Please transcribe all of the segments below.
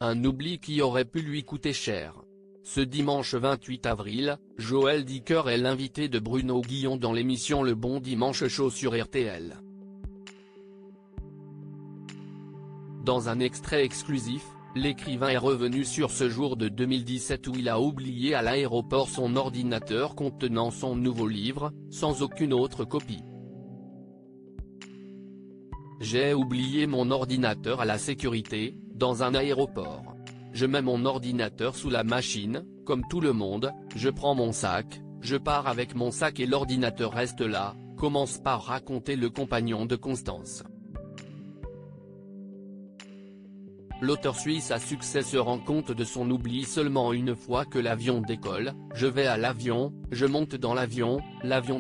un oubli qui aurait pu lui coûter cher. Ce dimanche 28 avril, Joël Dicker est l'invité de Bruno Guillon dans l'émission Le Bon Dimanche Show sur RTL. Dans un extrait exclusif, l'écrivain est revenu sur ce jour de 2017 où il a oublié à l'aéroport son ordinateur contenant son nouveau livre, sans aucune autre copie. J'ai oublié mon ordinateur à la sécurité, dans un aéroport. Je mets mon ordinateur sous la machine, comme tout le monde, je prends mon sac, je pars avec mon sac et l'ordinateur reste là, commence par raconter le compagnon de Constance. L'auteur suisse à succès se rend compte de son oubli seulement une fois que l'avion décolle. Je vais à l'avion, je monte dans l'avion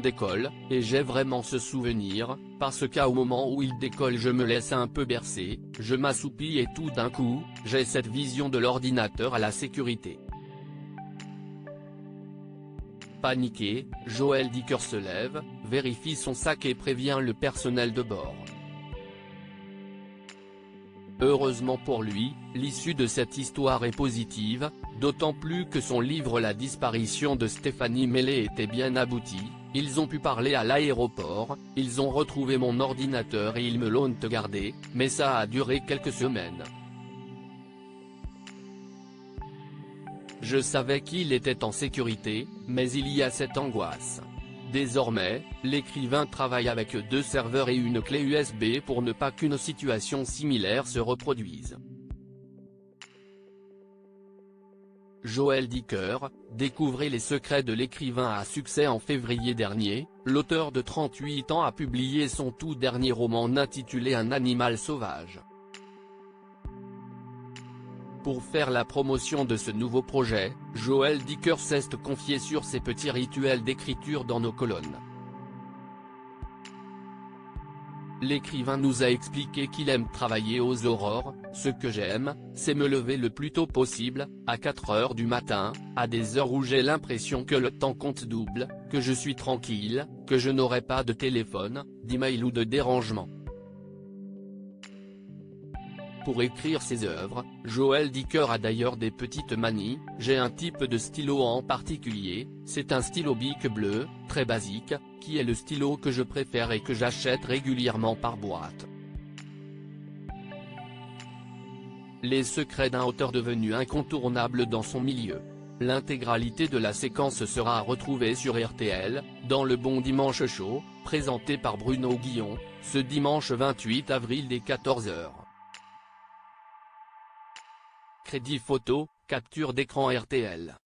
décolle, et j'ai vraiment ce souvenir, parce qu'au moment où il décolle je me laisse un peu bercer, je m'assoupis et tout d'un coup, j'ai cette vision de l'ordinateur à la sécurité. Paniqué, Joël Dicker se lève, vérifie son sac et prévient le personnel de bord. Heureusement pour lui, l'issue de cette histoire est positive, d'autant plus que son livre La disparition de Stéphanie Mellet était bien abouti. Ils ont pu parler à l'aéroport, ils ont retrouvé mon ordinateur et ils me l'ont gardé, mais ça a duré quelques semaines. Je savais qu'il était en sécurité, mais il y a cette angoisse. Désormais, l'écrivain travaille avec 2 serveurs et une clé USB pour ne pas qu'une situation similaire se reproduise. Joël Dicker, découvrez les secrets de l'écrivain à succès. En février dernier, l'auteur de 38 ans a publié son tout dernier roman intitulé Un animal sauvage. Pour faire la promotion de ce nouveau projet, Joël Dicker s'est confié sur ses petits rituels d'écriture dans nos colonnes. L'écrivain nous a expliqué qu'il aime travailler aux aurores. Ce que j'aime, c'est me lever le plus tôt possible, à 4 heures du matin, à des heures où j'ai l'impression que le temps compte double, que je suis tranquille, que je n'aurai pas de téléphone, d'email ou de dérangement. Pour écrire ses œuvres, Joël Dicker a d'ailleurs des petites manies. J'ai un type de stylo en particulier, c'est un stylo Bic bleu, très basique, qui est le stylo que je préfère et que j'achète régulièrement par boîte. Les secrets d'un auteur devenu incontournable dans son milieu. L'intégralité de la séquence sera retrouvée sur RTL, dans Le Bon Dimanche Show, présenté par Bruno Guillon, ce dimanche 28 avril dès 14 h. Crédit photo, capture d'écran RTL.